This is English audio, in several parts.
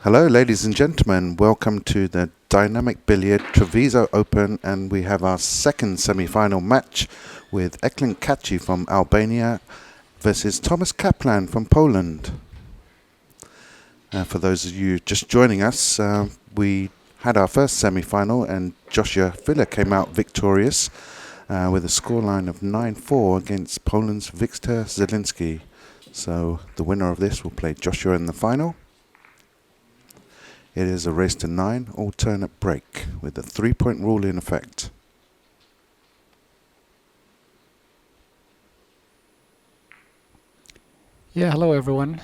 Hello, ladies and gentlemen. Welcome to the Dynamic Billiard Treviso Open, and we have our second semi-final match with Eklent Kaci from Albania versus Tomasz Kaplan from Poland. For those of you just joining us, we had our first semi-final, and Joshua Villa came out victorious with a scoreline of 9-4 against Poland's Wiktor Zielinski. So the winner of this will play Joshua in the final. It is a race to 9 alternate break with the 3-point rule in effect. Yeah, hello everyone.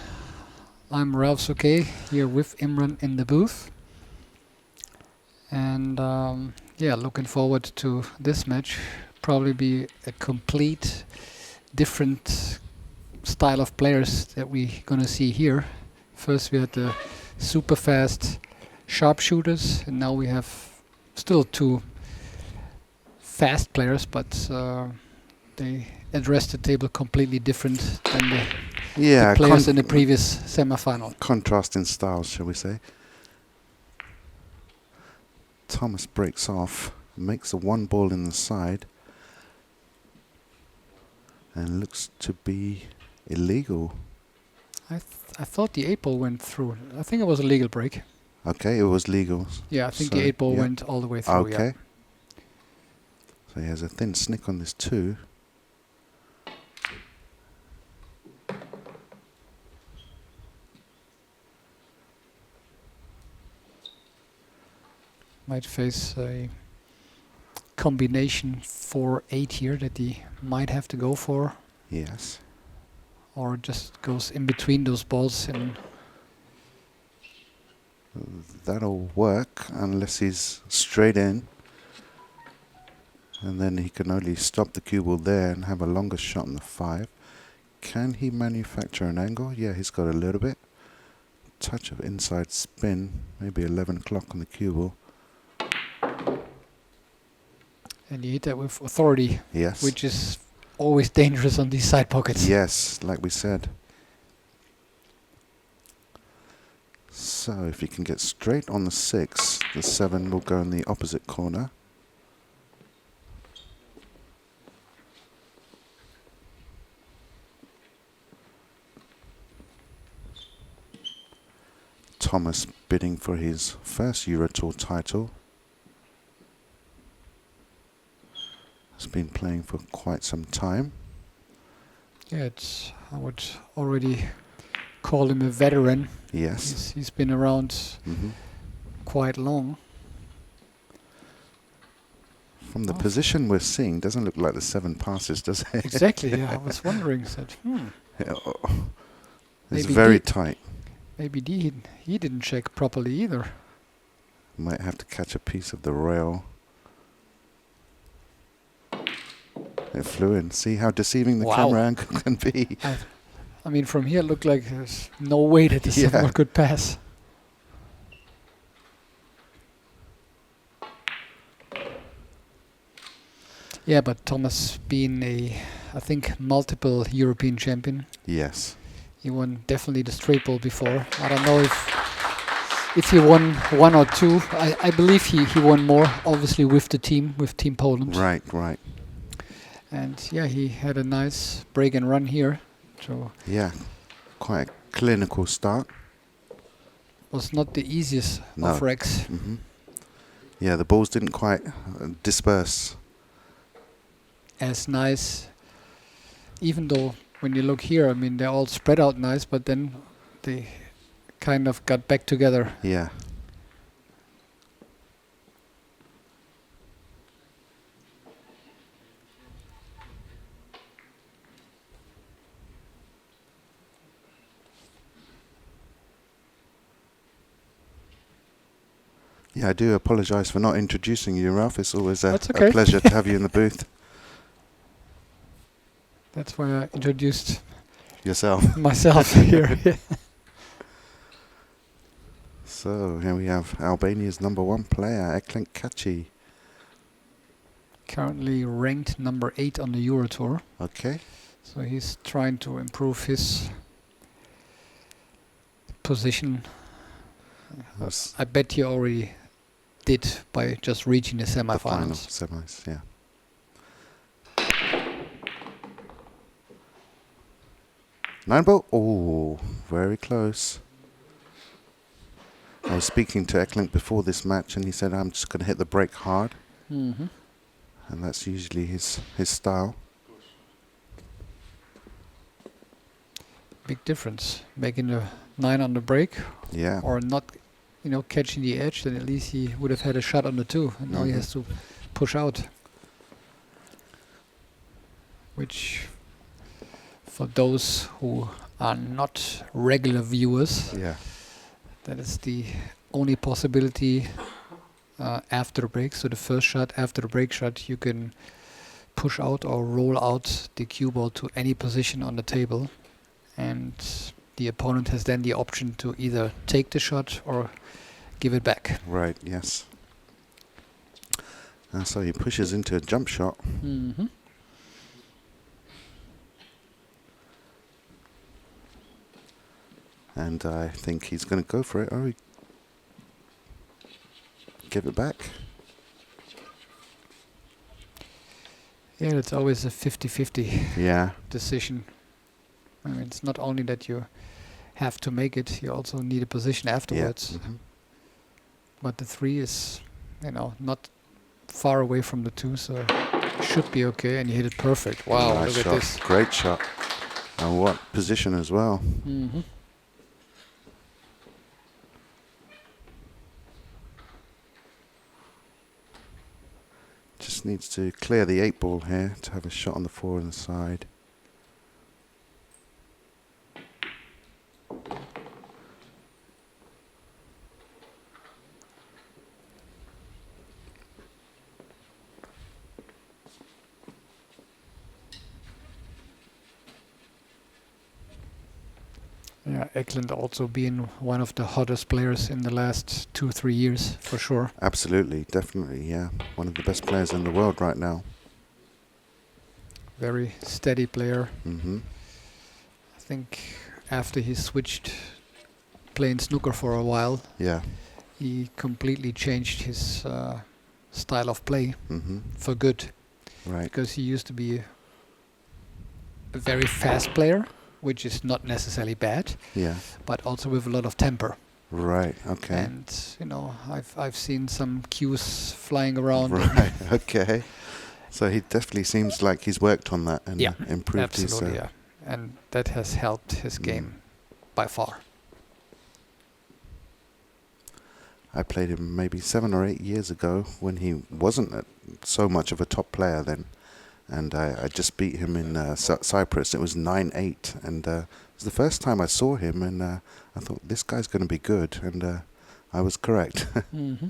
I'm Ralf Souquet here with Imran in the booth. And looking forward to this match. Probably be a complete different style of players that we're gonna see here. First we had the super fast sharpshooters, and now we have still two fast players, but they address the table completely different than the players in the previous semi-final. Contrasting styles, shall we say. Thomas breaks off, makes a 1 ball in the side, and looks to be illegal. I thought the 8 ball went through. I think it was a legal break. Okay, it was legal. Yeah, I think the 8 ball went all the way through. Okay. Yeah. So he has a thin snick on this 2. Might face a combination 4-8 here that he might have to go for. Yes. Or just goes in between those balls, and that'll work unless he's straight in, and then he can only stop the cue ball there and have a longer shot on the 5. Can he manufacture an angle? Yeah, he's got a little bit. Touch of inside spin, maybe 11 o'clock on the cue ball. And you hit that with authority. Yes. Which is always dangerous on these side pockets. Yes, like we said. So if you can get straight on the 6, the 7 will go in the opposite corner. Thomas bidding for his first Eurotour title. Has been playing for quite some time. Yeah, I would already call him a veteran. Yes. He's been around quite long. From the position we're seeing, doesn't look like the 7 passes, does it? Exactly, yeah. I was wondering, It's very tight. Maybe he didn't check properly either. Might have to catch a piece of the rail. It flew in. See how deceiving the camera angle can be. I mean, from here it looked like there's no way that the 7 could pass. Yeah, but Thomas being I think, multiple European champion. Yes. He won definitely the straight ball before. I don't know if he won 1 or 2. I believe he won more, obviously with the team, with Team Poland. Right. And yeah, he had a nice break and run here. So yeah, quite a clinical start. Was not the easiest of recs. Yeah, the balls didn't quite disperse. As nice, even though when you look here, I mean, they're all spread out nice, but then they kind of got back together. Yeah. Yeah, I do apologise for not introducing you, Ralf. It's always a pleasure to have you in the booth. That's why I introduced myself here. So here we have Albania's #1 player, Eklent Kaci. Currently ranked number 8 on the Eurotour. Okay. So he's trying to improve his position I bet he already did by just reaching the The final semifinals. semis, yeah. Nine ball. Oh, very close. I was speaking to Eklent before this match, and he said, "I'm just going to hit the break hard," Mm-hmm. and that's usually his style. Big difference. Making a 9 on the break, Yeah. or not, catching the edge. Then at least he would have had a shot on the 2, and now he has to push out. Which, for those who are not regular viewers, Yeah. that is the only possibility after the break. So the first shot, after the break shot, you can push out or roll out the cue ball to any position on the table. And the opponent has then the option to either take the shot or give it back. Right, yes. And so he pushes into a jump shot. Mm-hmm. And I think he's going to go for it. Oh, give it back. Yeah, it's always a 50-50 Yeah. decision. I mean, it's not only that you have to make it, you also need a position afterwards. Yeah. Mm-hmm. But the 3 is, not far away from the 2, so should be okay. And you hit it perfect. Wow, Nice look shot. at this. Great shot. And what position as well. Mm-hmm. Just needs to clear the 8 ball here to have a shot on the 4 on the side. Yeah, Eklent also being one of the hottest players in the last 2-3 years, for sure. Absolutely, definitely, yeah. One of the best players in the world right now. Very steady player. Mm-hmm. I think after he switched playing snooker for a while, Yeah. he completely changed his style of play Mm-hmm. for good. Right. Because he used to be a very fast player, which is not necessarily bad, Yeah. but also with a lot of temper. Right. Okay. And I've seen some cues flying around. Right. Okay. So he definitely seems like he's worked on that and Yeah, improved his. Absolutely, yeah. And that has helped his game by far. I played him maybe 7 or 8 years ago when he wasn't so much of a top player then. And I just beat him in Cyprus. It was 9-8. And it was the first time I saw him. And I thought, this guy's going to be good. And I was correct. Mm-hmm.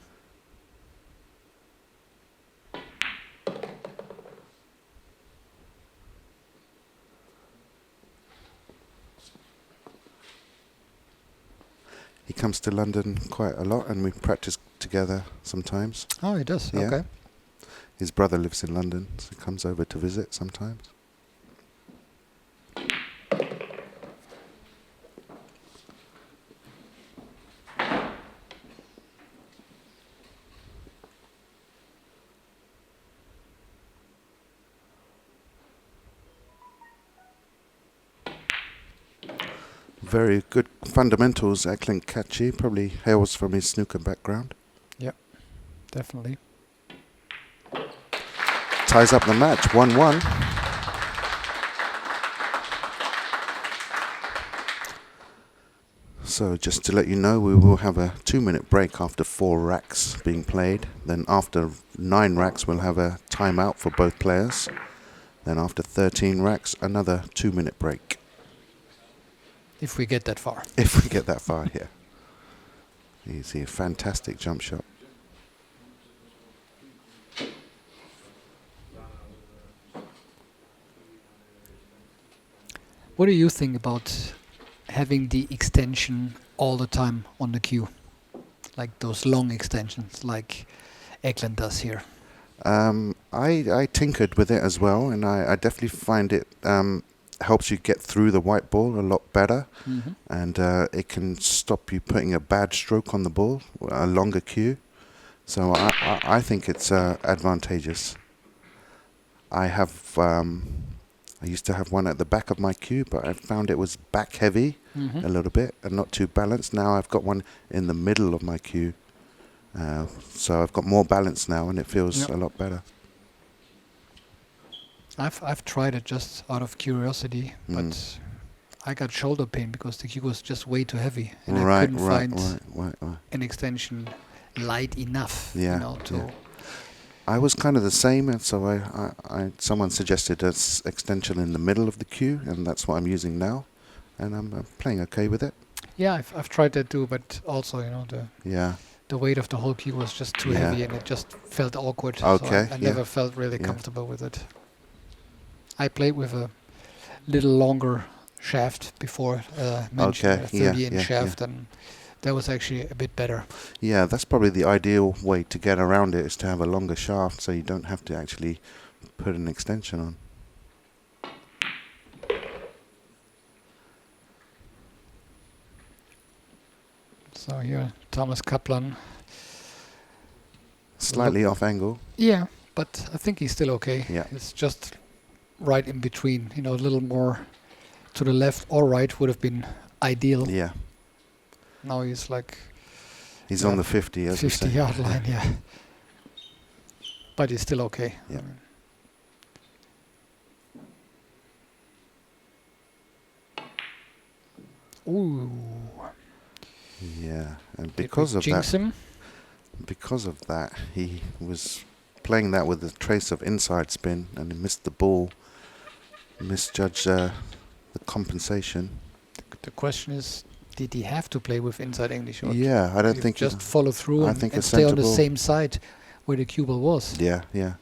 He comes to London quite a lot. And we practice together sometimes. Oh, he does? Yeah. Okay. His brother lives in London. So he comes over to visit sometimes. Very good fundamentals, Eklent Kaci. Probably hails from his snooker background. Definitely. Ties up the match, 1-1. So just to let you know, we will have a 2-minute break after 4 racks being played. Then after 9 racks, we'll have a timeout for both players. Then after 13 racks, another 2-minute break. If we get that far. If we get that far, yeah. You see a fantastic jump shot. What do you think about having the extension all the time on the cue? Like those long extensions, like Eklent does here. I tinkered with it as well, and I definitely find it helps you get through the white ball a lot better, Mm-hmm. and it can stop you putting a bad stroke on the ball, a longer cue. So I think it's advantageous. I used to have one at the back of my cue, but I found it was back heavy Mm-hmm. a little bit and not too balanced. Now I've got one in the middle of my cue, so I've got more balance now, and it feels Yep. a lot better. I've tried it just out of curiosity, but I got shoulder pain because the cue was just way too heavy, and I couldn't find Right. an extension light enough, Yeah, to. yeah. I was kind of the same, and so someone suggested an extension in the middle of the cue, and that's what I'm using now, and I'm playing okay with it. Yeah, I've tried that too, but also Yeah. the weight of the whole cue was just too Yeah. heavy, and it just felt awkward. Okay, So I yeah. never felt really Yeah. comfortable with it. I played with a little longer shaft before, mentioned Okay, a yeah, 30-inch yeah, shaft, and that was actually a bit better. Yeah, that's probably the ideal way to get around it, is to have a longer shaft, so you don't have to actually put an extension on. So here, Tomasz Kaplan. Slightly off angle. Yeah, but I think he's still okay. Yeah. It's just right in between. A little more to the left or right would have been ideal. Yeah. Now he's like He's on the 50, as we say. 50-yard line, yeah. But he's still okay. Yeah. Ooh. Yeah, and Did we because of jinx that, him? he was playing that with a trace of inside spin, and he missed the ball, misjudged the compensation. The question is, did he have to play with inside English? Or Yeah, I don't did he think just follow through I and, think and a stay on the sensible- same side where the cue ball was? Yeah, yeah.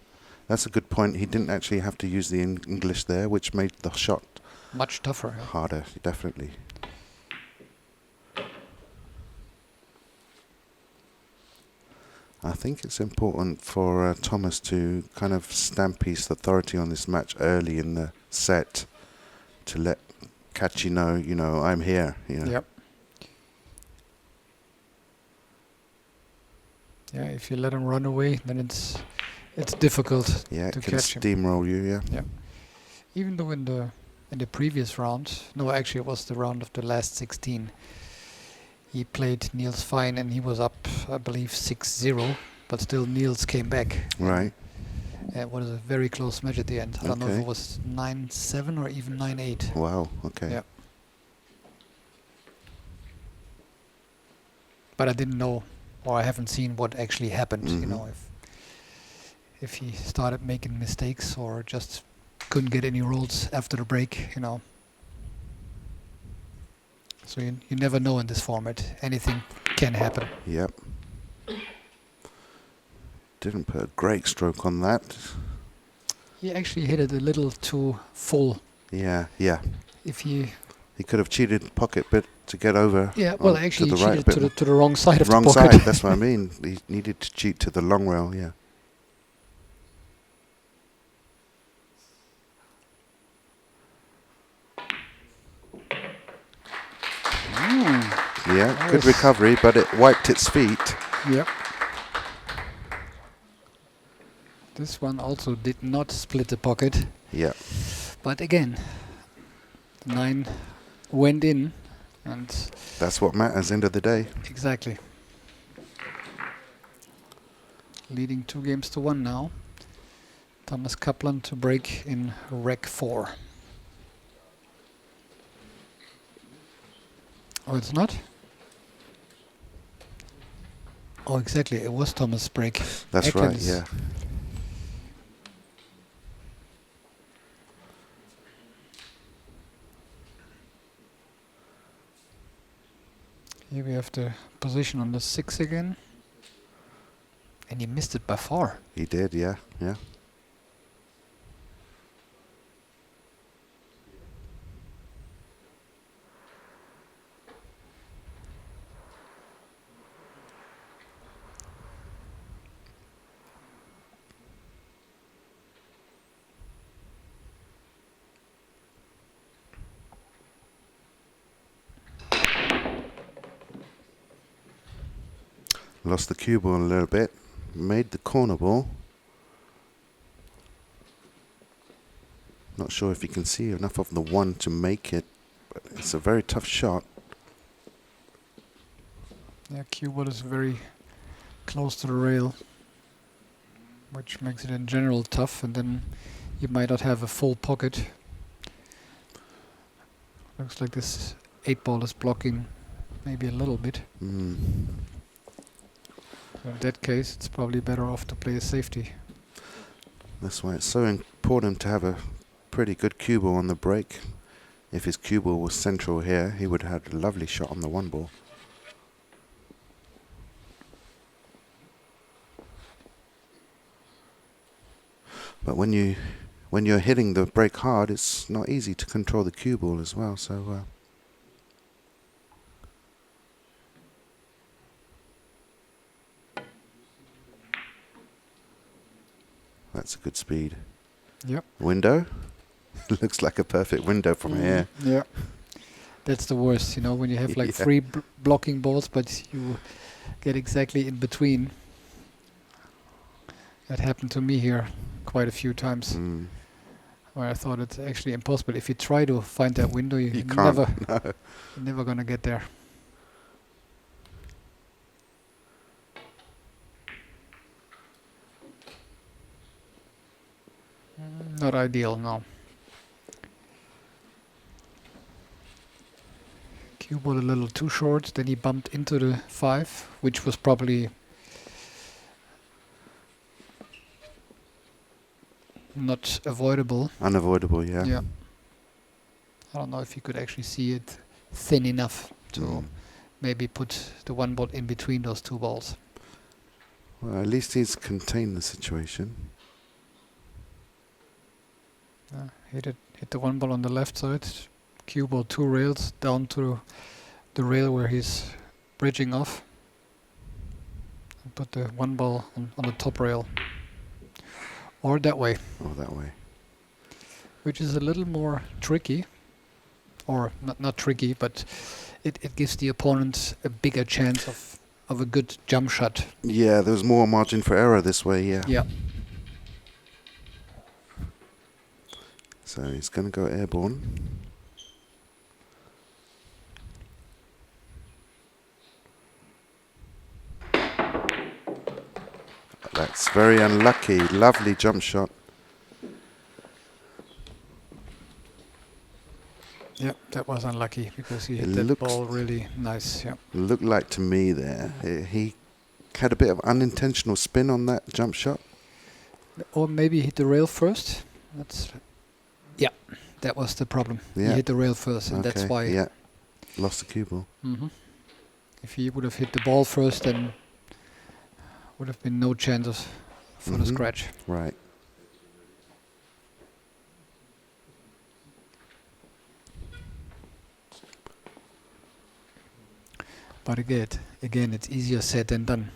That's a good point. He didn't actually have to use the English there, which made the shot Much tougher. harder, definitely. I think it's important for Thomas to kind of stamp his authority on this match early in the set, to let Kaci know, I'm here. Yep. Yeah, if you let him run away, then it's difficult Yeah, to it can catch him. steamroll you, yeah. Even though in the previous round, no, actually it was the round of the last 16, he played Niels fine and he was up, I believe, 6-0, but still Niels came back. Right. It was a very close match at the end. I don't know if Okay. it was 9-7 or even 9-8. Wow, okay. Yeah. But I didn't know, or I haven't seen what actually happened. Mhm. If he started making mistakes or just couldn't get any rolls after the break. So you never know in this format. Anything can happen. Yep. Didn't put a great stroke on that. He actually hit it a little too full. Yeah. If he, He could have cheated pocket bit to get over. actually to he the right a cheated bit to more. the wrong side of Wrong the pocket. side, that's what I mean. He needed to cheat to the long rail, yeah. Yeah, That good was- recovery, but it wiped its feet. Yep. This one also did not split the pocket. Yeah. But again, the 9 went in, and That's what matters, end of the day. exactly. Leading 2-1 now. Tomasz Kaplan to break in rec 4. Oh, it's not? Oh, exactly. It was Thomas' break. That's right, Eklent's. yeah. Here we have the position on the 6 again. And he missed it by far. He did, yeah. Lost the cue ball a little bit. Made the corner ball. Not sure if you can see enough of the one to make it, but it's a very tough shot. Yeah, cue ball is very close to the rail, which makes it in general tough, and then you might not have a full pocket. Looks like this 8-ball is blocking maybe a little bit. Mm. So in that case, it's probably better off to play a safety. That's why it's so important to have a pretty good cue ball on the break. If his cue ball was central here, he would have had a lovely shot on the 1 ball. But when you're hitting the break hard, it's not easy to control the cue ball as well. So that's a good speed. Yep. Window. Looks like a perfect window from here. Yeah. That's the worst, you know, when you have like Yeah. 3 blocking balls, but you get exactly in between. That happened to me here quite a few times, Mm. where I thought it's actually impossible. If you try to find that window, You you're can't. No. never gonna get there. Not ideal, no. Cue ball a little too short, then he bumped into the 5, which was probably not avoidable. Unavoidable, yeah. Yeah. I don't know if you could actually see it thin enough to Mm. maybe put the 1 ball in between those 2 balls. Well, at least he's contained the situation. Hit the 1 ball on the left side, cue ball 2 rails down to the rail where he's bridging off, and put the 1 ball on the top rail, or that way, Oh, that way. which is a little more tricky, or not tricky, but it gives the opponent a bigger chance of a good jump shot. Yeah, there's more margin for error this way, yeah. Yeah. So he's going to go airborne. That's very unlucky. Lovely jump shot. Yeah, that was unlucky because he hit It that looks ball really nice. Yeah. Looked like to me there, he had a bit of unintentional spin on that jump shot. Or maybe hit the rail first. That was the problem. Yeah. He hit the rail first, and that's why. Yeah, lost the cue ball. Mhm. If he would have hit the ball first, then would have been no chances for the scratch. Right. But again, it's easier said than done.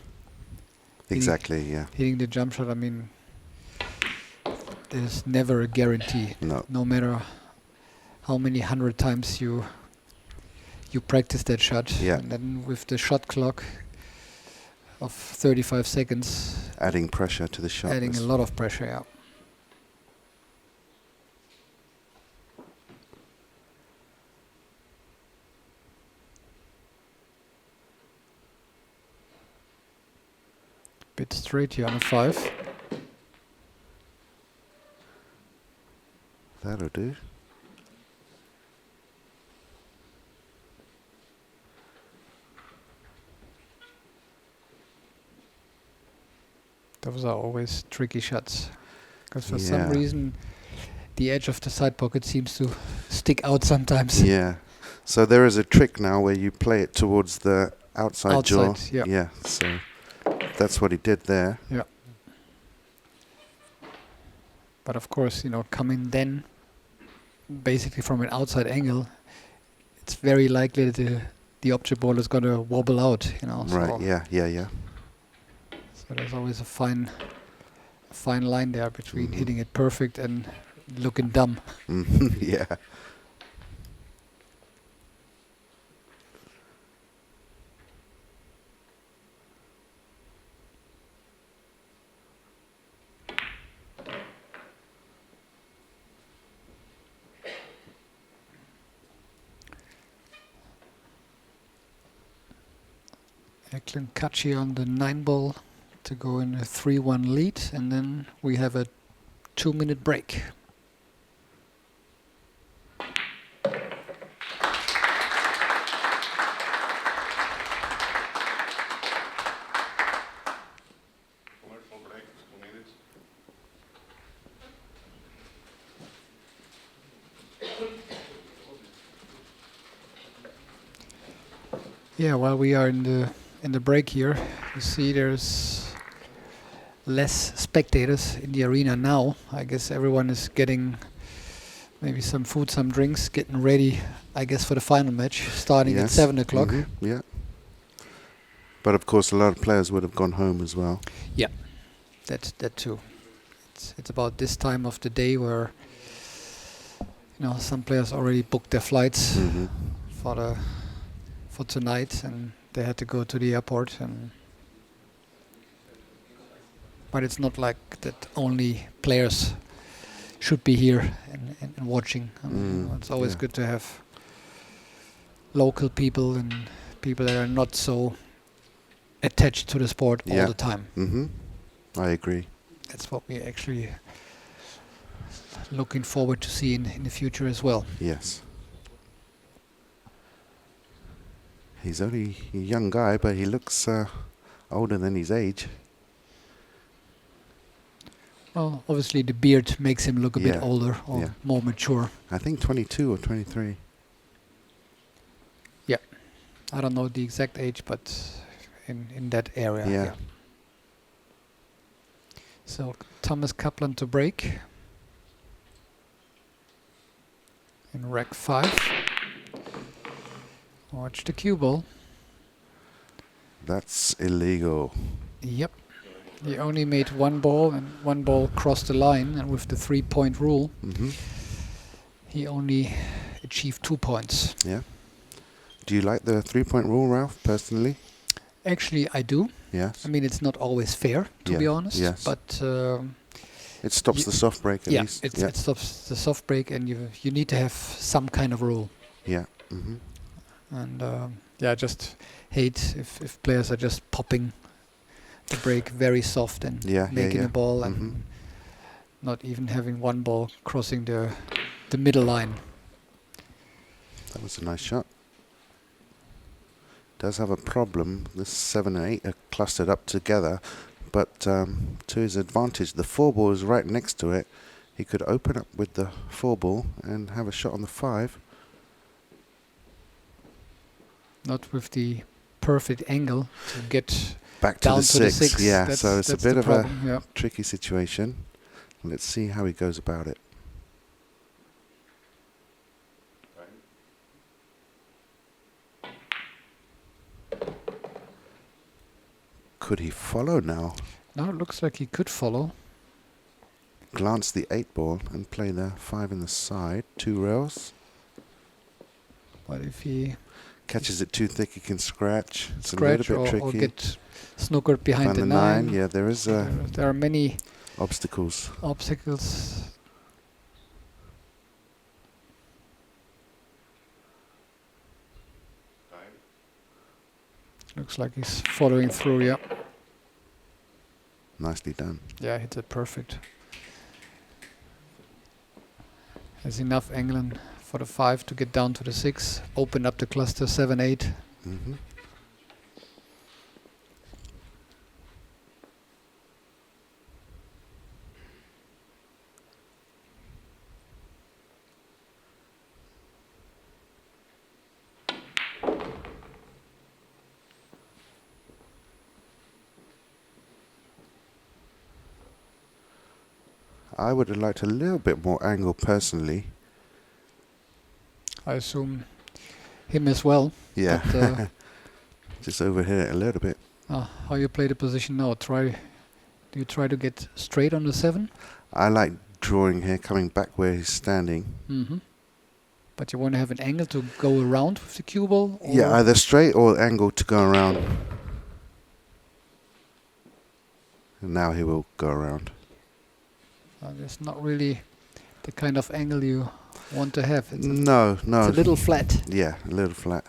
Exactly, yeah. Hitting the jump shot, I mean, there's never a guarantee. No. No matter how many 100 times you practice that shot. Yeah. And then with the shot clock of 35 seconds, Adding pressure to the shot. adding a lot of pressure, yeah. Bit straight here on a 5. That'll do. Those are always tricky shots. Because for Yeah. some reason, the edge of the side pocket seems to stick out sometimes. Yeah. So there is a trick now where you play it towards the outside jaw. Yeah. Yeah. So that's what he did there. Yeah. But of course, you know, coming then basically from an outside angle, it's very likely that the object ball is going to wobble out, you know. Right. So, Yeah. so there's always a fine line there between hitting it perfect and looking dumb. Yeah. Eklent Kaci on the 9 ball to go in a 3-1 lead, and then we have a 2-minute break. Yeah, while we are in the break here, you see there's less spectators in the arena now. I guess everyone is getting maybe some food, some drinks, getting ready, I guess, for the final match, starting at 7 o'clock. Yeah. But of course, a lot of players would have gone home as well. Yeah, that too. It's about this time of the day where, you know, some players already booked their flights for tonight, and they had to go to the airport. But it's not like that only players should be here and watching. It's always good to have local people and people that are not so attached to the sport all the time. I agree. That's what we're actually looking forward to see in the future as well. Yes. He's only a young guy, but he looks older than his age. Well, obviously the beard makes him look a bit older or more mature. I think 22 or 23. Yeah. I don't know the exact age, but in that area. Yeah. So Tomasz Kaplan to break. In rack 5. Watch the cue ball. That's illegal. Yep. He only made 1 ball, and 1 ball crossed the line, and with the 3-point rule, he only achieved 2 points. Yeah. Do you like the 3-point rule, Ralf, personally? Actually, I do. Yes. I mean, it's not always fair, to be honest. Yes. But it stops the soft break at least. It stops the soft break, and you need to have some kind of rule. Yeah. And I just hate if players are just popping the break very soft and making a ball and not even having 1 ball crossing the middle line. That was a nice shot. Does have a problem. The 7 and 8 are clustered up together, but to his advantage, the 4 ball is right next to it. He could open up with the 4 ball and have a shot on the 5. Not with the perfect angle to get back down to the 6. Yeah, so it's a bit of a tricky situation. Let's see how he goes about it. Could he follow now? Now it looks like he could follow. Glance the 8 ball and play the 5 in the side. 2 rails. But if he catches it too thick, he can scratch. It's a little bit tricky. Or get snookered behind the 9. Yeah, there is there are many obstacles. Looks like he's following through, yeah. Nicely done. Yeah, hits it perfect. Has enough angle for the 5 to get down to the 6. Open up the cluster 7-8. I would have liked a little bit more angle personally. I assume him as well. Yeah. Just overhit it a little bit. How you play the position now? Do you try to get straight on the 7? I like drawing here, coming back where he's standing. But you want to have an angle to go around with the cue ball? Yeah, either straight or angle to go around. And now he will go around. That's not really the kind of angle you want to have. No. It's a little flat. Yeah, a little flat.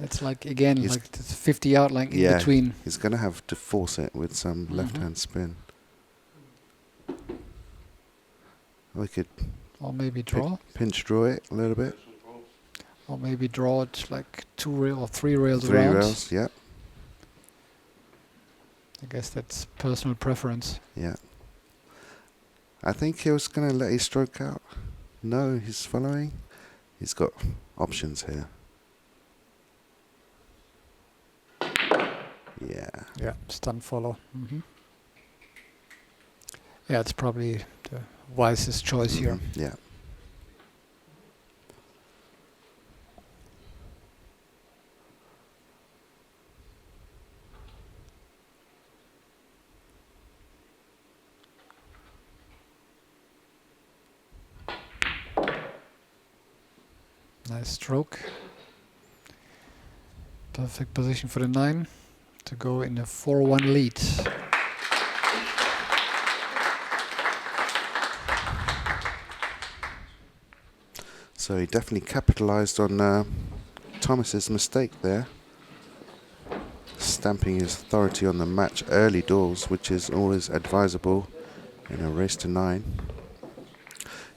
It's like, again, He's- like the 50 yard line in Yeah. between. He's going to have to force it with some Mhm. left-hand spin. We could Or maybe draw. pinch draw it a little bit. Or maybe draw it like 2 rail or 3 rails 3 around. rails, yeah. I guess that's personal preference. Yeah. I think he was going to let his stroke out. No, he's following. He's got options here. Yeah. Yeah, stun follow. Yeah, it's probably the wisest choice here. Mhm, yeah. Nice stroke. Perfect position for the 9 to go in a 4-1 lead. So he definitely capitalized on Thomas's mistake there. Stamping his authority on the match early doors, which is always advisable in a race to 9.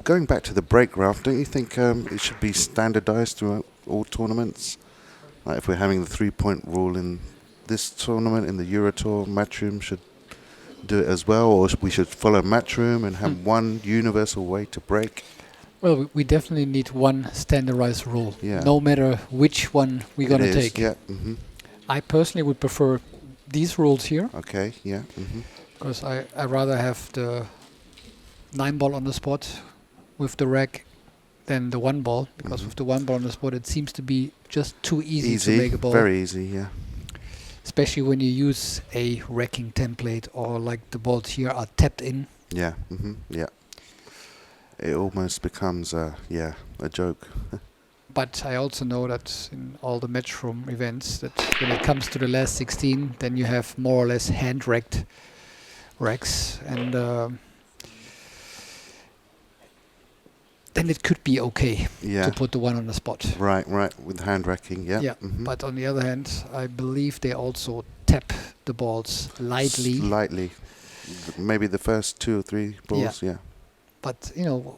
Going back to the break, Ralph, don't you think it should be standardized throughout all tournaments? Like if we're having the 3-point rule in this tournament, in the Eurotour, Matchroom should do it as well, or we should follow Matchroom and have one universal way to break? Well, we definitely need one standardized rule, Yeah. no matter which one we're going to It is, take. yeah. I personally would prefer these rules here, Okay, yeah. because I rather have the 9 ball on the spot with the rack than the 1 ball, because with the 1 ball on the spot it seems to be just too easy to make a ball. Very easy, yeah. Especially when you use a racking template, or like the balls here are tapped in. Yeah, yeah. It almost becomes a joke. But I also know that in all the matchroom events, that when it comes to the last 16, then you have more or less hand-racked racks, and then it could be okay Yeah. to put the 1 on the spot. Right, with hand racking, yeah. Yeah, but on the other hand, I believe they also tap the balls lightly. Slightly. Maybe the first 2 or 3 balls, yeah. But, you know,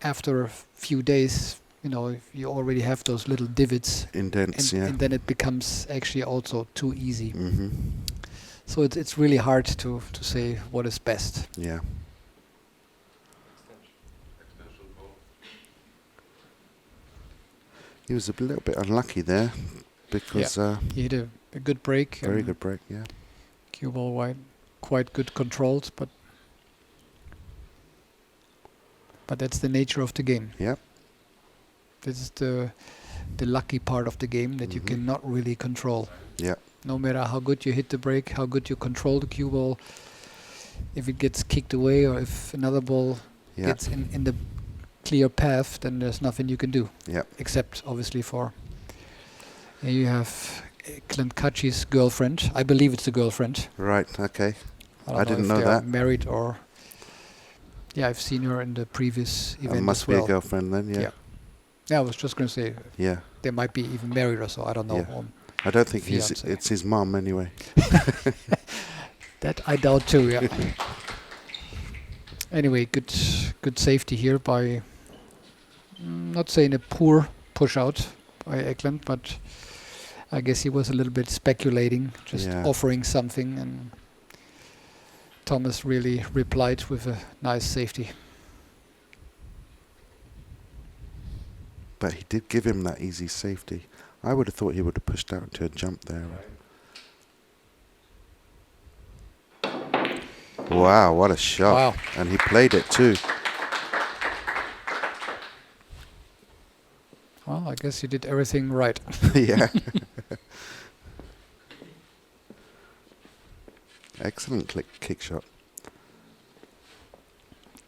after a few days, you know, if you already have those little divots, Indents, yeah. and then it becomes actually also too easy. So it's really hard to say what is best. Yeah. He was a little bit unlucky there because He hit a good break. very and good break, yeah. Cue ball wide, quite good controls, but that's the nature of the game. Yep. This is the lucky part of the game that you cannot really control. Yeah. No matter how good you hit the break, how good you control the cue ball, if it gets kicked away or if another ball Yeah. gets in the clear path, then there's nothing you can do. Yeah. Except obviously for you have Eklent Kaci's girlfriend. I believe it's the girlfriend. Right, okay. don't I didn't if know they are that. married or I've seen her in the previous event Must as be well. a girlfriend then, yeah. Yeah. Yeah, I was just going to say Yeah. they might be even married or so. I don't know. Yeah. I don't think Fiancé. it's his mum anyway. That I doubt too. Yeah. Anyway, good safety here by not saying a poor push out by Eklent, but I guess he was a little bit speculating, just offering something, and Thomas really replied with a nice safety. But he did give him that easy safety. I would have thought he would have pushed out to a jump there. Wow, what a shot. Wow. And he played it too. Well, I guess he did everything right. Yeah. Excellent kick shot.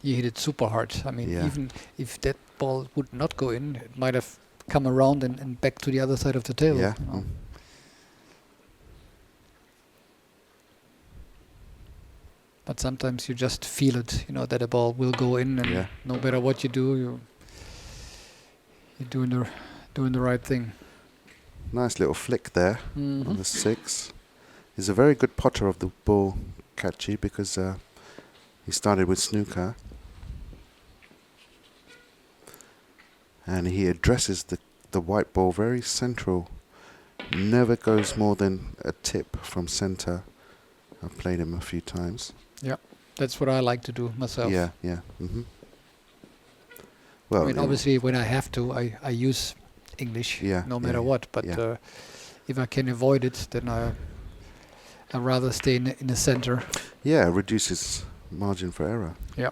He hit it super hard. I mean, Yeah. even if that ball would not go in, it might have come around and back to the other side of the table. Yeah. Oh. But sometimes you just feel it, you know, that a ball will go in, and no matter what you do, you're doing the right thing. Nice little flick there Mm-hmm. on the 6. He's a very good potter of the ball, Kaci, because he started with snooker. And he addresses the white ball very central. Never goes more than a tip from center. I've played him a few times. Yeah, that's what I like to do myself. Yeah, yeah. Well, I mean, obviously, when I have to, I use English, Yeah, no yeah, matter yeah, what. But yeah. if I can avoid it, then I'd rather stay in the center. Yeah, reduces margin for error. Yeah.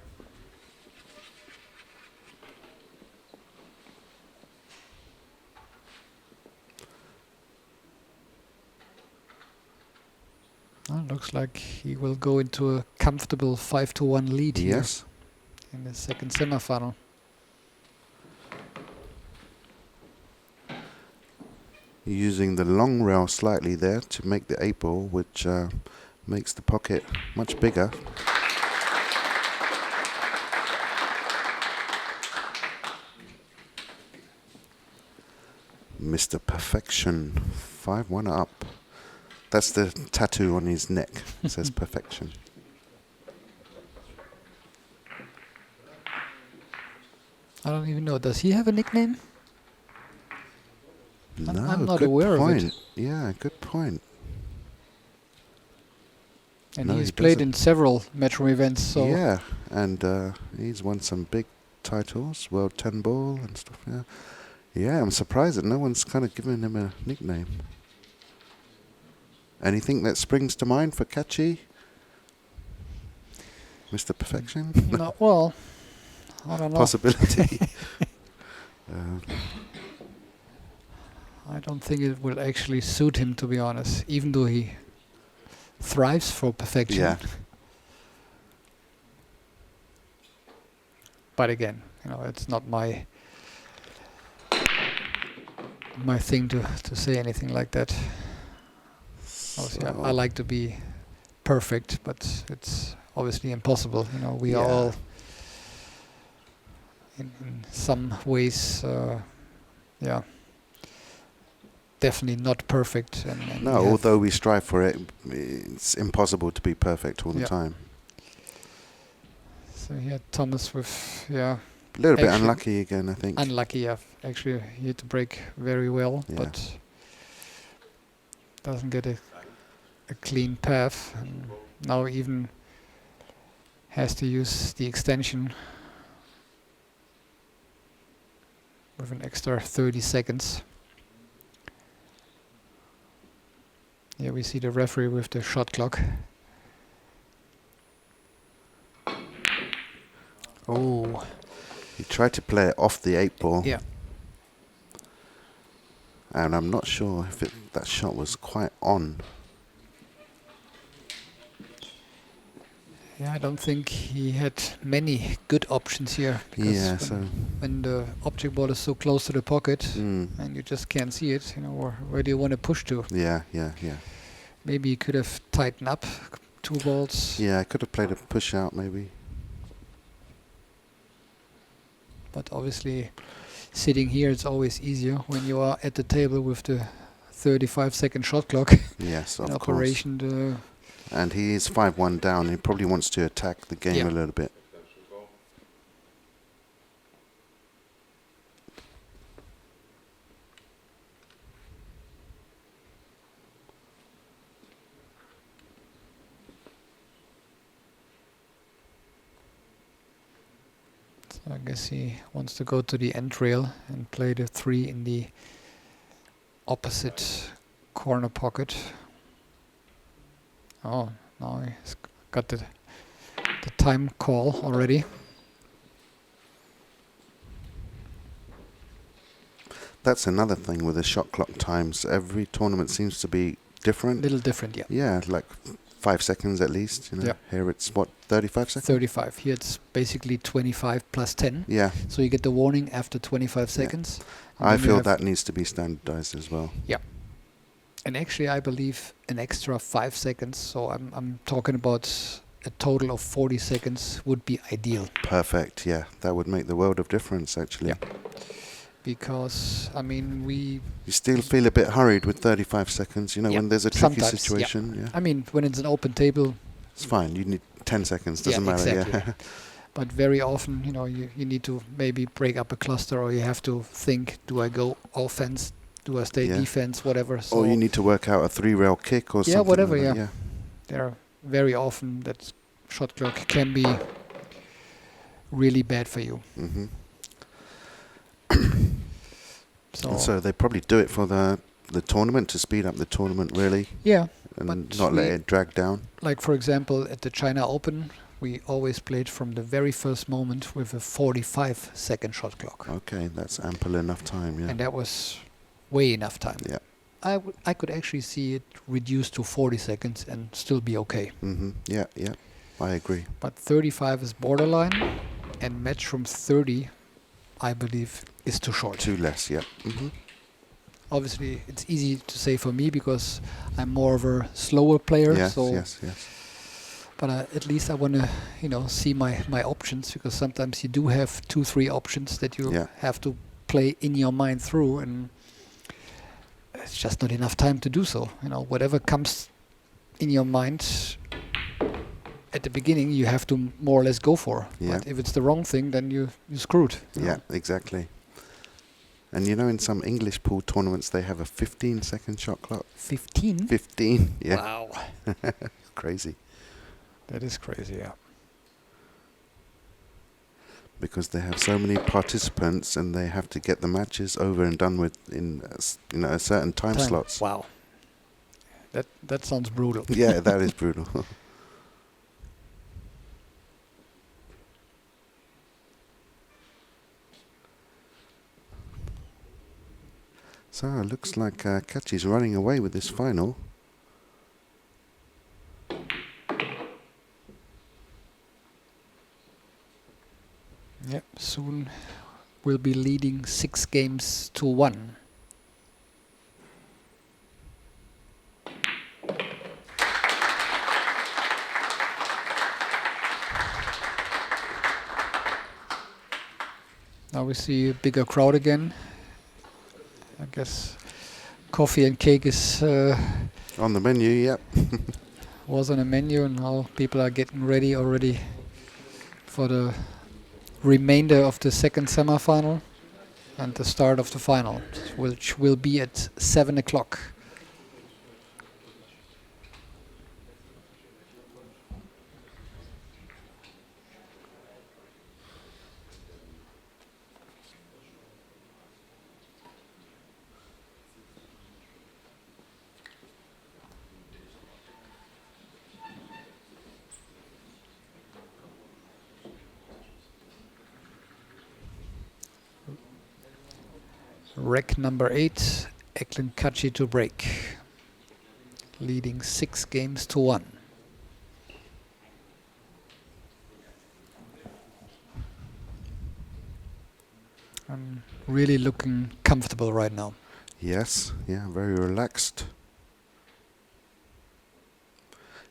Looks like he will go into a comfortable 5-1 lead Yes. here in the second semifinal. Using the long rail slightly there to make the 8 ball, which makes the pocket much bigger. Mr. Perfection, 5-1 up. That's the tattoo on his neck. It says perfection. I don't even know. Does he have a nickname? No, I'm not good aware point. of it. Yeah, good point. And No, he's he played doesn't. in several metro events. So Yeah, and he's won some big titles, World 10 Ball and stuff. Yeah, yeah. I'm surprised that no one's kind of given him a nickname. Anything that springs to mind for Kaci? Mr. Perfection? no, well, I don't know. Possibility. I don't think it will actually suit him, to be honest, even though he thrives for perfection. Yeah. But again, it's not my thing to say anything like that. Obviously, I like to be perfect, but it's obviously impossible. We are Yeah. all in some ways, definitely not perfect. And No, although we strive for it, it's impossible to be perfect all the Yeah. time. So here, Thomas with A little bit Actually- unlucky again, I think. unlucky. Actually, he hit the break very well, Yeah. but doesn't get a clean path. And now even has to use the extension with an extra 30 seconds. Here we see the referee with the shot clock. Oh, He tried to play it off the 8 ball. yeah. And I'm not sure if that shot was quite on. Yeah, I don't think he had many good options here. Because Yeah, so. when the object ball is so close to the pocket Mm, and you just can't see it, where do you want to push to? yeah, yeah, yeah. Maybe you could have tightened up 2 balls. Yeah, I could have played a push out maybe. But obviously, sitting here, it's always easier when you are at the table with the 35-second shot clock Yes, in of course. operation. And he is 5-1 down. He probably wants to attack the game Yeah. a little bit. So I guess he wants to go to the end rail and play the 3 in the opposite corner pocket. Oh, now he's got the time call already. That's another thing with the shot clock times. Every tournament seems to be different. Little different, yeah. Yeah, like 5 seconds at least. Yeah. Here it's what, 35 seconds? 35. Here it's basically 25 plus 10. Yeah, So you get the warning after 25 seconds. And I then you feel have- that needs to be standardized as well. And actually, I believe an extra 5 seconds. So I'm talking about a total of 40 seconds would be ideal. Perfect. Yeah, that would make the world of difference actually. Yeah. because I mean You still feel a bit hurried with 35 seconds, when there's a tricky sometimes, situation. Yeah. I mean, when it's an open table, It's fine. You need 10 seconds. Doesn't matter. exactly. Yeah. But very often, you need to maybe break up a cluster, or you have to think: do I go offense? Do I stay defense? Whatever. So Or you need to work out a 3-rail kick or something. whatever. Like that. Yeah. There are very often that shot clock can be really bad for you. Mm-hmm. So they probably do it for the tournament, to speed up the tournament, really. Yeah. And not let it drag down. Like, for example, at the China Open, we always played from the very first moment with a 45-second shot clock. Okay, that's ample enough time, yeah. And that was way enough time. Yeah. I could actually see it reduced to 40 seconds and still be okay. Mm-hmm. Yeah, I agree. But 35 is borderline, and match from 30, I believe, is too short. Too less, yeah. Mm-hmm. Obviously, it's easy to say for me because I'm more of a slower player. Yes. But at least I want to, see my options, because sometimes you do have 2-3 options that you have to play in your mind through, and it's just not enough time to do so. Whatever comes in your mind at the beginning, you have to more or less go for. Yeah. But if it's the wrong thing, then you're screwed. Yeah, exactly. And in some English pool tournaments, they have a 15-second shot clock. 15? 15, yeah. Wow. Crazy. That is crazy, yeah. Because they have so many participants, and they have to get the matches over and done with in a certain time slots. Wow. That sounds brutal. Yeah, that is brutal. So it looks like Kaci's running away with this final. Yep, soon we'll be leading 6-1. Now we see a bigger crowd again. I guess coffee and cake is On the menu, yep. was on a menu, and now people are getting ready already for the remainder of the second semifinal and the start of the final, which will be at 7 o'clock. Rec number 8, Eklent Kaci to break, leading 6-1. I'm really looking comfortable right now. Yes, yeah, very relaxed.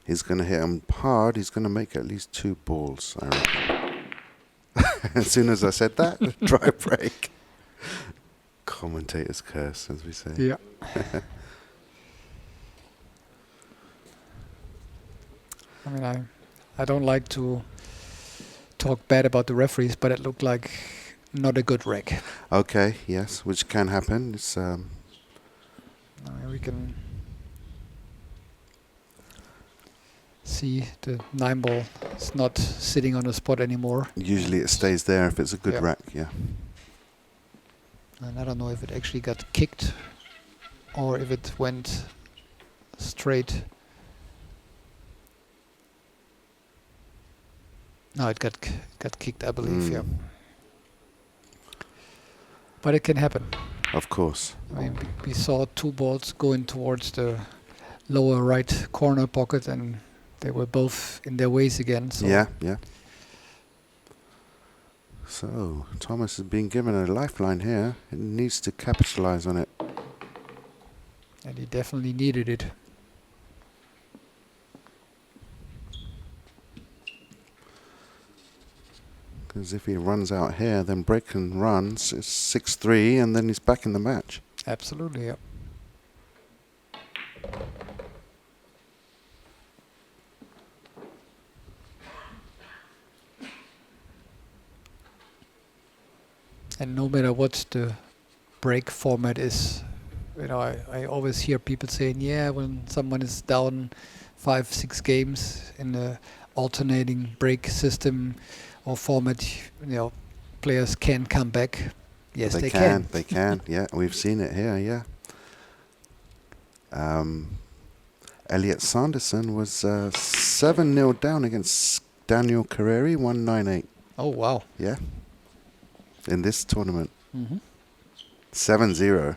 He's going to hit him hard. He's going to make at least 2 balls, I reckon. As soon as I said that, try break. Commentator's curse, as we say. Yeah. I mean, I don't like to talk bad about the referees, but it looked like not a good rec. Okay, yes, which can happen. It's I mean, we can see the 9 ball is not sitting on the spot anymore. usually it stays there if it's a good rack, yeah. And I don't know if it actually got kicked or if it went straight. No, it got kicked, I believe, yeah. But it can happen. Of course. I mean, we saw 2 balls going towards the lower right corner pocket, and they were both in their ways again. So Yeah. So, Thomas has been given a lifeline here. He needs to capitalize on it. and he definitely needed it. Because if he runs out here, then break and runs, it's 6-3, and then he's back in the match. Absolutely, yeah. And no matter what the break format is, you know, I always hear people saying, yeah, when someone is down 5-6 games in a alternating break system or format, you know, players can come back. Yes, they can. They can, yeah. We've seen it here, yeah. Elliot Sanderson was 7-0 down against Daniel Carreri, 198. Oh, wow. Yeah. In this tournament. Mm-hmm. 7-0.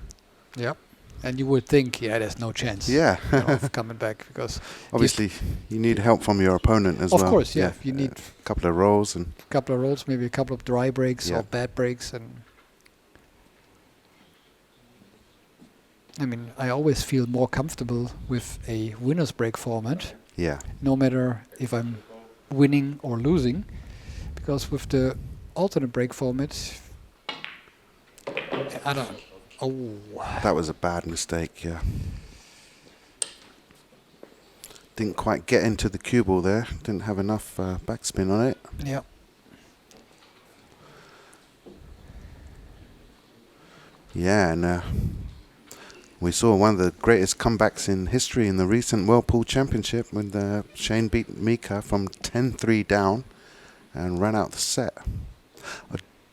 Yep. And you would think, yeah, there's no chance of coming back, because obviously you need help from your opponent as well. Of course, yeah. You need a couple of rolls, maybe a couple of dry breaks or bad breaks. And I mean, I always feel more comfortable with a winner's break format. Yeah. No matter if I'm winning or losing, because with the alternate break format, I don't. Oh. That was a bad mistake, yeah. Didn't quite get into the cue ball there. Didn't have enough backspin on it. Yeah. Yeah, and we saw one of the greatest comebacks in history in the recent World Pool Championship when Shane beat Mika from 10-3 down and ran out the set.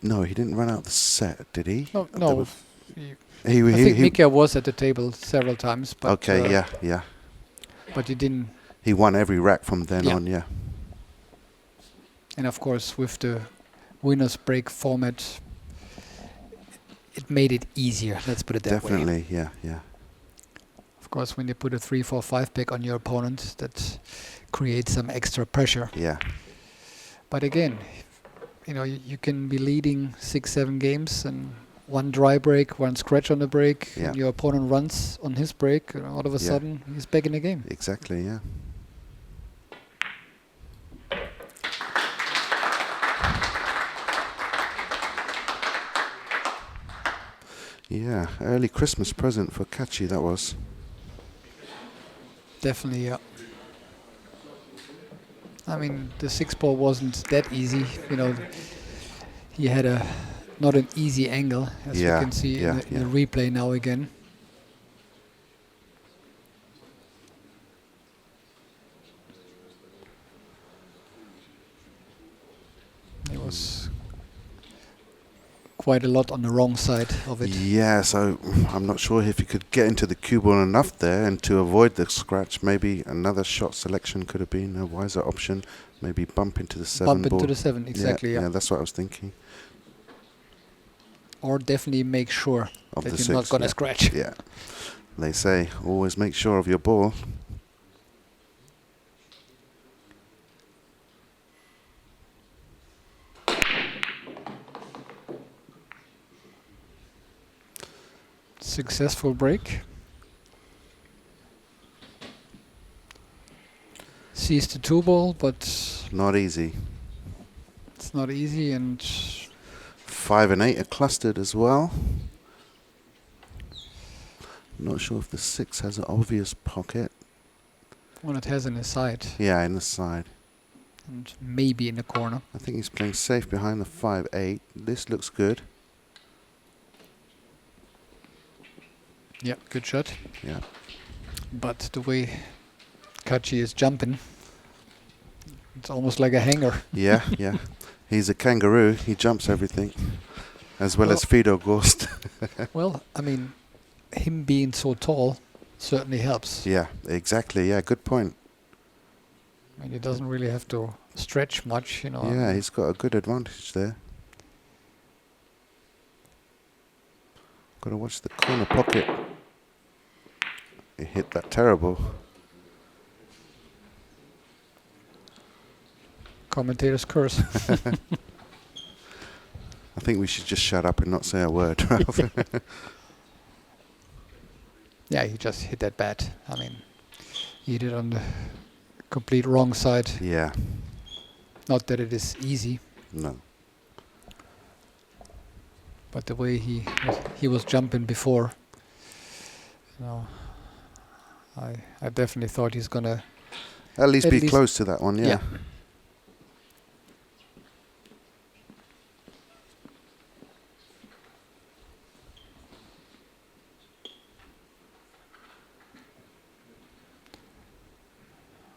No, he didn't run out the set, did he? No. I He think Mika was at the table several times. But okay, yeah. But he didn't. He won every rack from then on, yeah. And of course, with the winner's break format, it made it easier. Let's put it that way. Definitely, yeah. Of course, when you put a 3-4-5 pick on your opponent, that creates some extra pressure. Yeah. But again, you know, you can be leading 6-7 games and one dry break, one scratch on the break, and your opponent runs on his break, and all of a sudden he's back in the game. Exactly, yeah. Yeah, early Christmas present for Kaci, that was. Definitely, yeah. I mean, the 6-ball wasn't that easy. You know, he had not an easy angle, as you can see in the replay now again. It was quite a lot on the wrong side of it. Yeah, so I'm not sure if he could get into the cue ball enough there, and to avoid the scratch, maybe another shot selection could have been a wiser option. Maybe bump into the 7 ball. Bump into the 7, exactly, yeah. Yeah, that's what I was thinking. Or definitely make sure of that you're not going to scratch. Yeah. They say, always make sure of your ball. Successful break. Sees the 2-ball, but not easy. It's not easy, and 5 and 8 are clustered as well. Not sure if the 6 has an obvious pocket. Well, it has in the side. Yeah, in the side. And maybe in the corner. I think he's playing safe behind the 5-8. This looks good. Yeah, good shot. Yeah. But the way Kaci is jumping, it's almost like a hanger. Yeah. He's a kangaroo. He jumps everything, as well as Fido Ghost. Well, I mean, him being so tall certainly helps. Yeah, exactly. Yeah, good point. I mean, he doesn't really have to stretch much, you know. Yeah, he's got a good advantage there. Got to watch the corner pocket. He hit that terrible. Commentator's curse. I think we should just shut up and not say a word, Ralf. Yeah, he just hit that bad. I mean, he hit it on the complete wrong side. Yeah. Not that it is easy. No. But the way he was jumping before, you know, I definitely thought he's gonna At least be close to that one, yeah.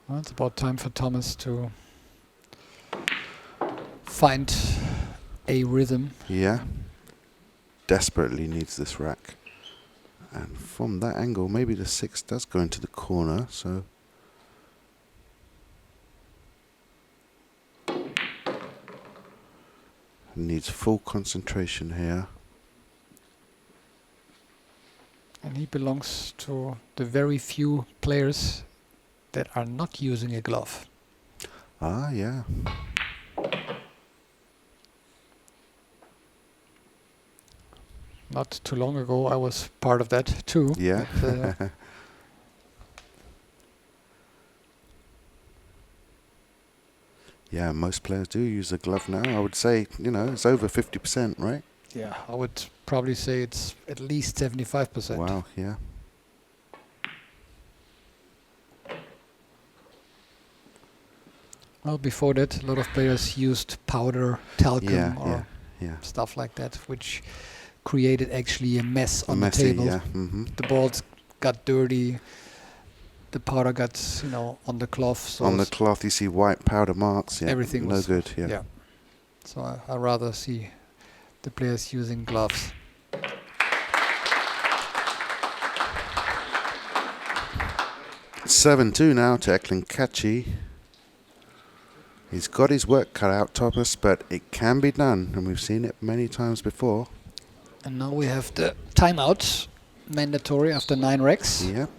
Well, it's about time for Thomas to find a rhythm. Yeah. Desperately needs this rack. And from that angle, maybe the 6 does go into the corner, so... Needs full concentration here. And he belongs to the very few players that are not using a glove. Ah, yeah. Not too long ago, I was part of that too. Yeah. But, yeah, most players do use a glove now. I would say, you know, it's over 50%, right? yeah, I would probably say it's at least 75%. Wow, yeah. Well, before that, a lot of players used powder, talcum, or stuff like that, which created actually a mess on the table. Yeah. Mm-hmm. The balls got dirty. The powder got, you know, on the cloth. So on the cloth, you see white powder marks. Yeah, everything no was good. Yeah. Yeah. So I rather see the players using gloves. It's 7-2 now to Eklent Kaci. He's got his work cut out, Tomasz, but it can be done, and we've seen it many times before. And now we have the timeout, mandatory after 9 racks. Yep.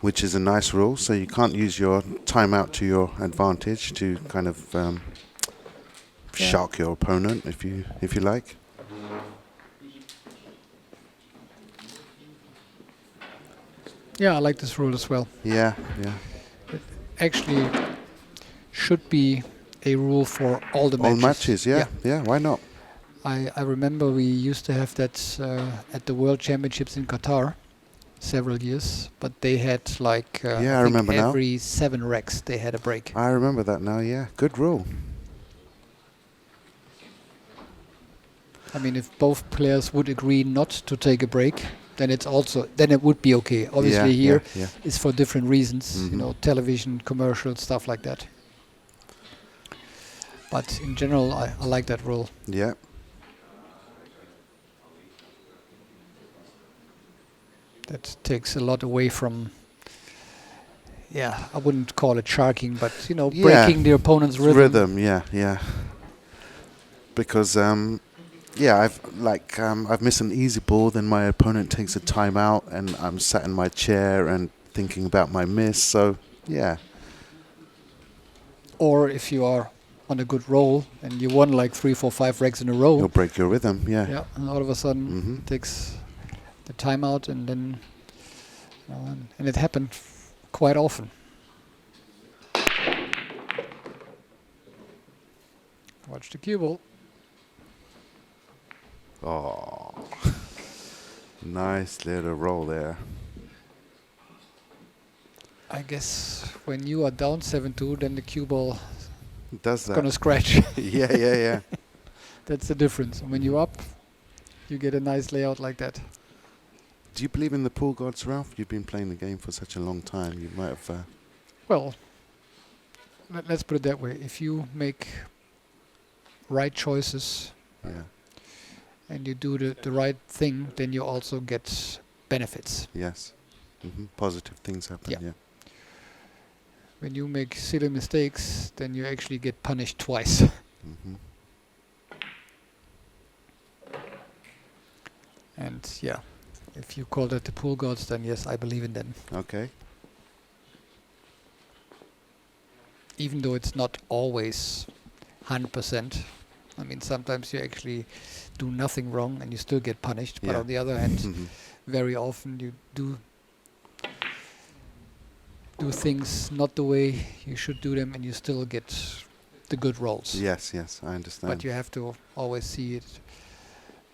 Which is a nice rule, so you can't use your timeout to your advantage to kind of shock your opponent, if you like. Yeah, I like this rule as well. Yeah, yeah. It actually should be a rule for all the matches. All matches, yeah, why not? I remember we used to have that at the World Championships in Qatar several years, but they had like I remember every 7 racks they had a break. I remember that now, yeah. Good rule. I mean, if both players would agree not to take a break, then it would be okay. Obviously here it's for different reasons, you know, television, commercials, stuff like that. But in general, I like that rule. Yeah. That takes a lot away from, I wouldn't call it sharking, but, you know, breaking the opponent's rhythm. Yeah. Because, I've missed an easy ball, then my opponent takes a timeout, and I'm sat in my chair and thinking about my miss, so, yeah. Or if you are on a good roll and you won like 3, 4, 5 racks in a row. You'll break your rhythm, yeah. And all of a sudden takes the timeout, and then and it happened quite often. Watch the cue ball. Oh, nice little roll there. I guess when you are down 7-2, then the cue ball does that. Gonna scratch. Yeah. That's the difference. When you're up, you get a nice layout like that. Do you believe in the pool gods, Ralf? You've been playing the game for such a long time. You might have... Well, let's put it that way. If you make right choices and you do the right thing, then you also get benefits. Yes. Positive things happen, yeah. When you make silly mistakes, then you actually get punished twice. And if you call that the pool gods, then yes, I believe in them. Okay. Even though it's not always 100%. I mean, sometimes you actually do nothing wrong and you still get punished. But on the other hand, very often you do things not the way you should do them, and you still get the good rolls. Yes, yes, I understand. But you have to always see it,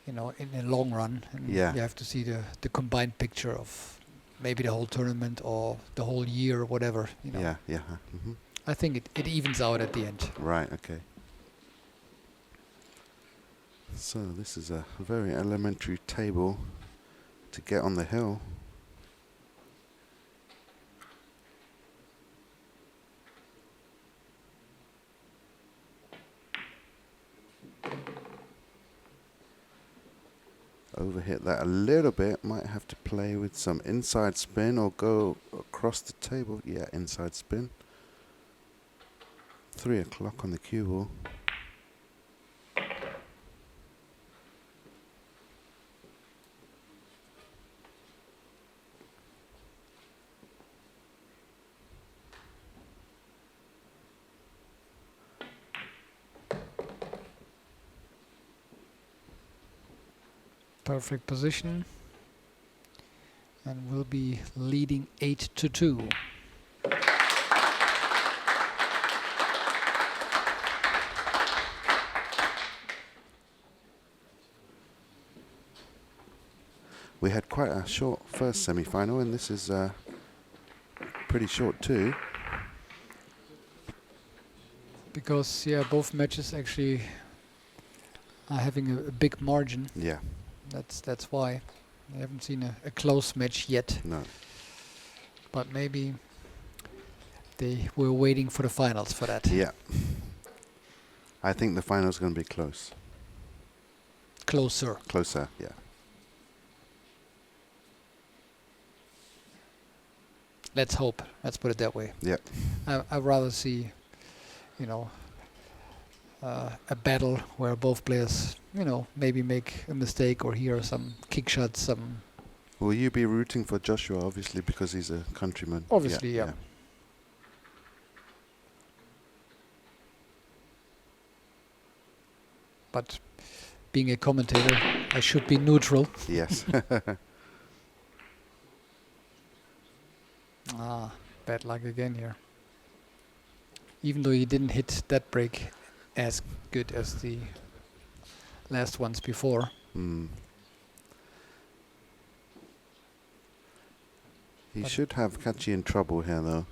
you know, in the long run. And Yeah. you have to see the combined picture of maybe the whole tournament or the whole year or whatever. You know. Yeah, yeah. Hmm. I think it evens out at the end. Right, okay. So this is a very elementary table to get on the hill. Overhit that a little bit. Might have to play with some inside spin or go across the table. Yeah, inside spin. 3 o'clock on the cue ball. Perfect position. And we'll be leading 8-2. We had quite a short first semi-final, and this is pretty short too. Because, yeah, both matches actually are having a big margin. Yeah. That's why. I haven't seen a close match yet. No. But maybe they were waiting for the finals for that. Yeah. I think the final's going to be close. Closer. Closer, yeah. Let's hope. Let's put it that way. Yeah. I'd rather see, you know, a battle where both players, you know, maybe make a mistake or hear some kick shots, some... Will you be rooting for Joshua, obviously, because he's a countryman? Obviously, yeah. But being a commentator, I should be neutral. Yes. Bad luck again here. Even though he didn't hit that break as good as the last ones before. He should have Kaci in trouble here, though.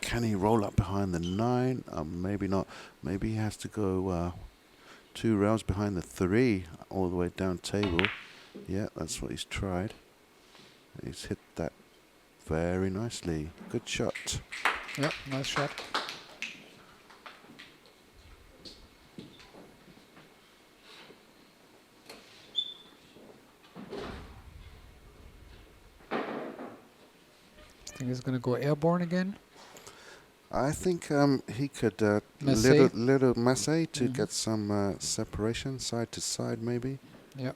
Can he roll up behind the 9? Maybe not. Maybe he has to go 2 rails behind the 3 all the way down table. Yeah, that's what he's tried. He's hit that very nicely. Good shot. Yep, nice shot. Think he's gonna go airborne again. I think he could Massé. little massé to get some separation side to side, maybe. Yeah,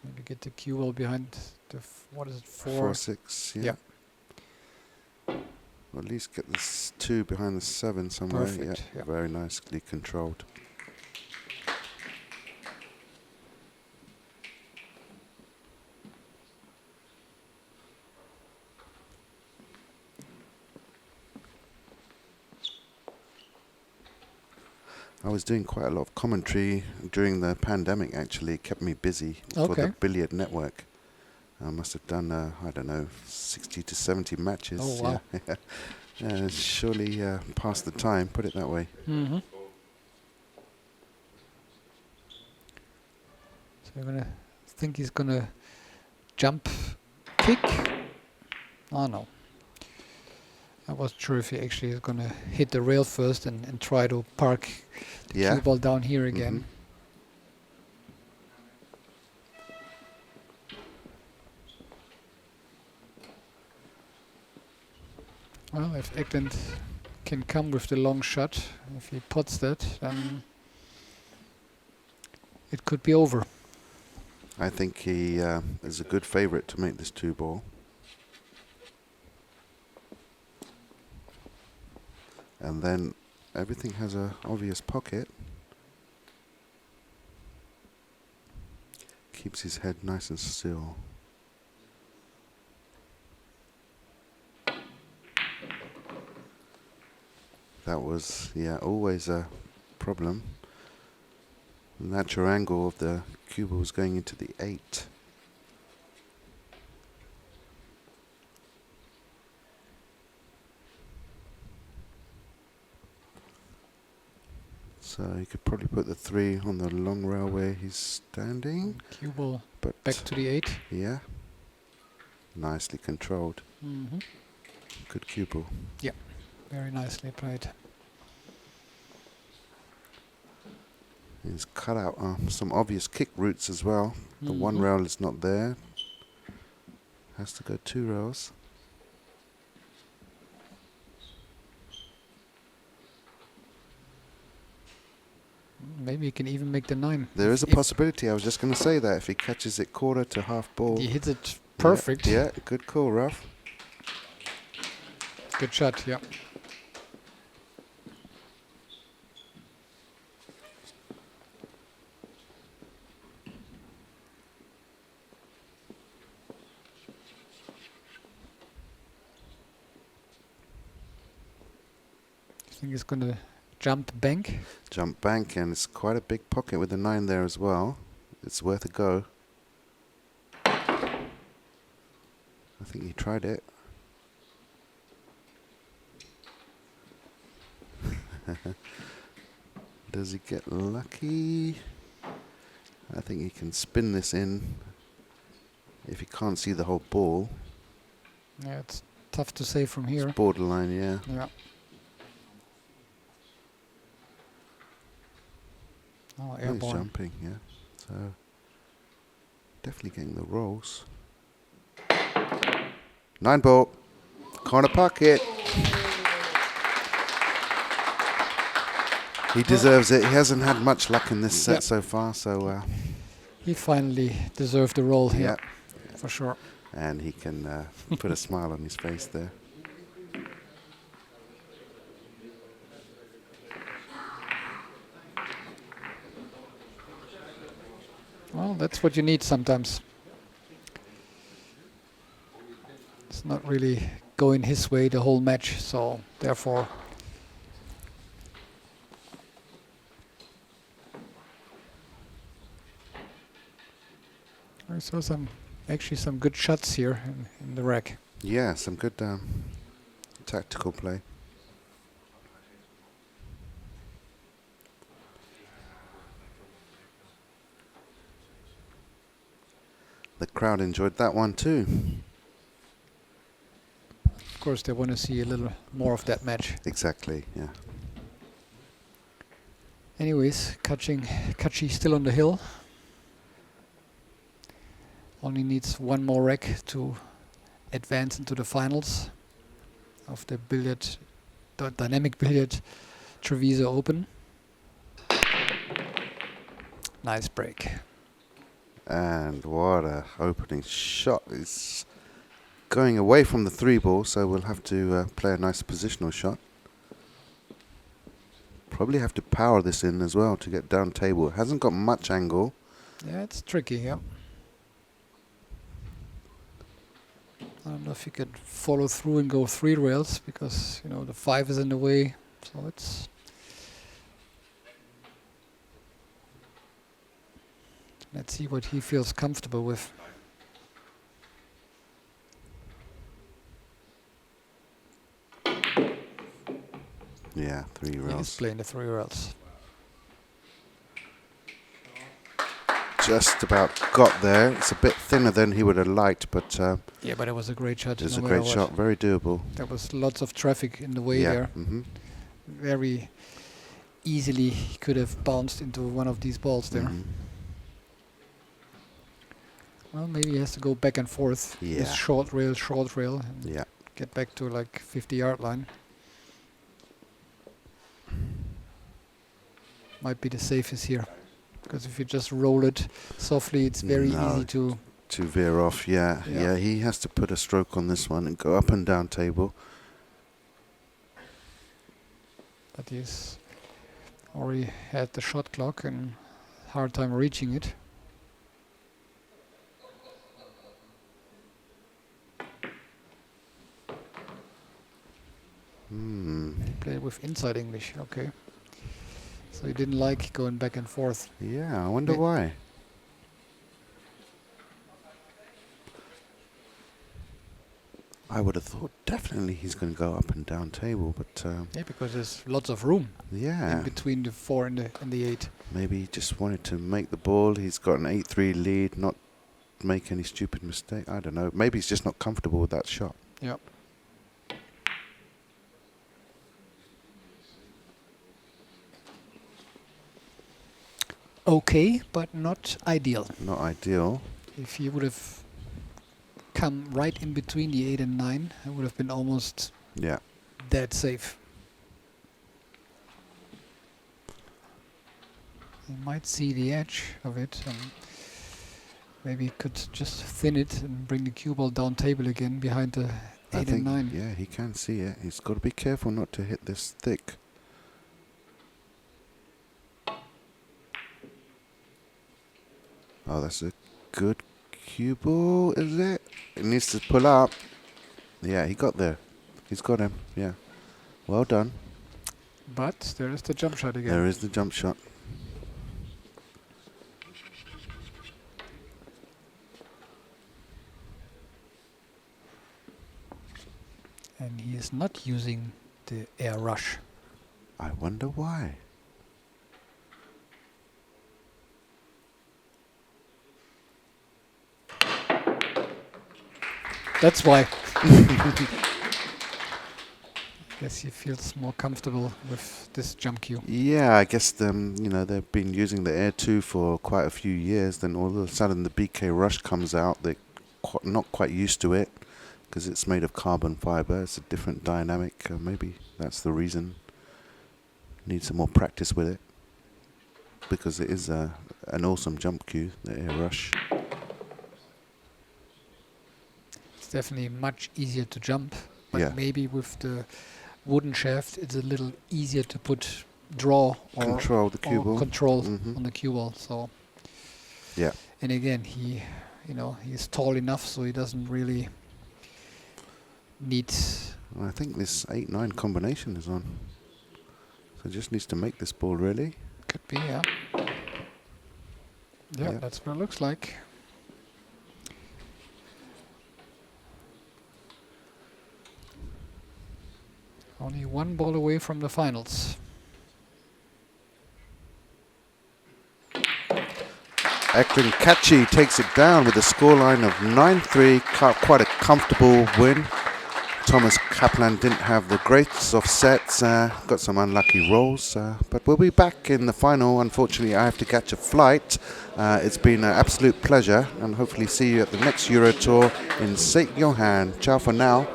maybe get the cue ball behind the what is it, 4-6. Yeah. Or at least get this 2 behind the 7 somewhere. Perfect. Yeah, very nicely controlled. I was doing quite a lot of commentary during the pandemic, actually. It kept me busy for the Billiard Network. I must have done, I don't know, 60 to 70 matches. Oh, wow. Yeah. Surely passed the time, put it that way. Mm-hmm. So I'm gonna think he's gonna jump kick. Oh no. I wasn't sure if he actually is gonna hit the rail first and try to park the cue ball down here again. Well, if Eklent can come with the long shot, if he puts that, then it could be over. I think he is a good favorite to make this 2 ball. And then everything has a obvious pocket. Keeps his head nice and still. That was, yeah, always a problem. The natural angle of the cue ball was going into the 8. So you could probably put the 3 on the long rail where he's standing. Cue ball But back to the 8. yeah, nicely controlled. Mm-hmm. Good cue ball. Yeah, very nicely played. He's cut out some obvious kick routes as well. The 1 Mhm. rail is not there. Has to go 2 rails. Maybe he can even make the 9. There is a possibility. I was just going to say that if he catches it quarter to half ball. He hits it perfect. Yeah, good call, Ralf. Good shot, yeah. I think he's going to jump bank. Jump bank, and it's quite a big pocket with the 9 there as well. It's worth a go. I think he tried it. Does he get lucky? I think he can spin this in if he can't see the whole ball. Yeah, it's tough to say from here. It's borderline, yeah. Yeah. Oh, He's airborne. jumping, yeah. So definitely getting the rolls. 9 ball, corner pocket. He deserves it. He hasn't had much luck in this set so far, so He finally deserved the roll here, yeah. for sure. And he can put a smile on his face there. Well, that's what you need sometimes. It's not really going his way the whole match, so therefore I saw actually some good shots here in the rack. Yeah, some good tactical play. The crowd enjoyed that one too. Of course, they want to see a little more of that match. Exactly, yeah. Anyways, Kaci still on the hill. Only needs one more rack to advance into the finals of the dynamic billiard Treviso Open. Nice break. And what a opening shot. It's going away from the 3 ball, so we'll have to play a nice positional shot. Probably have to power this in as well to get down table. It hasn't got much angle. Yeah, it's tricky, yeah. I don't know if you could follow through and go 3 rails because, you know, the 5 is in the way. So it's... Let's see what he feels comfortable with. Yeah, 3 He's rails. playing the 3 rails. Just about got there. It's a bit thinner than he would have liked, but Yeah, but it was a great shot. it's no a matter great what. shot. Very doable. There was lots of traffic in the way Yeah. there. Mm-hmm. Very easily he could have bounced into one of these balls there. Mm-hmm. Well, maybe he has to go back and forth. Yeah. This short rail, and Yeah. get back to like 50-yard line. Might be the safest here. Because if you just roll it softly, it's very easy to... To veer off, yeah. Yeah, he has to put a stroke on this one and go up and down table. But he's already had the shot clock and hard time reaching it. He played with inside English. Okay. So he didn't like going back and forth. Yeah, I wonder why. I would have thought definitely he's going to go up and down table, but Yeah, because there's lots of room yeah, in between the 4 and the 8. maybe he just wanted to make the ball. He's got an 8-3 lead, not make any stupid mistake. I don't know. Maybe he's just not comfortable with that shot. Yeah. Okay, but not ideal. Not ideal. If he would have come right in between the 8 and 9, it would have been almost Yeah. dead safe. He might see the edge of it, and maybe he could just thin it and bring the cue ball down table again behind the 8 and 9. Yeah, he can see it. He's got to be careful not to hit this thick. Oh, that's a good cue ball, is it? It needs to pull up. Yeah, he got there. He's got him, yeah. Well done. But there is the jump shot again. There is the jump shot. And he is not using the air rush. I wonder why. That's why. Guess he feels more comfortable with this jump cue. Yeah, I guess you know, they've been using the Air 2 for quite a few years. Then all of a sudden the BK Rush comes out. They're not quite used to it because it's made of carbon fiber. It's a different dynamic. Maybe that's the reason. Need some more practice with it because it is an awesome jump cue, the Air Rush. It's definitely much easier to jump, but Yeah. maybe with the wooden shaft, it's a little easier to put draw or Control the cue ball. control Mhm. on the cue ball. So Yeah. and again, he's tall enough, so he doesn't really need. I think this 8-9 combination is on. So just needs to make this ball really. Could be, yeah. Yeah, Yeah. that's what it looks like. Only one ball away from the finals. Eklent Kaci takes it down with a scoreline of 9-3, quite a comfortable win. Tomasz Kaplan didn't have the greatest of sets, got some unlucky rolls, but we'll be back in the final. Unfortunately, I have to catch a flight. It's been an absolute pleasure, and hopefully see you at the next Eurotour in St. Johann. Ciao for now.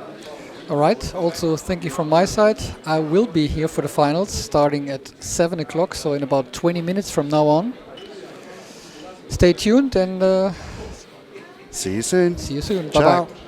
All right, also thank you from my side. I will be here for the finals starting at 7 o'clock, so in about 20 minutes from now on. Stay tuned and See you soon. see you soon. Ciao. Bye-bye.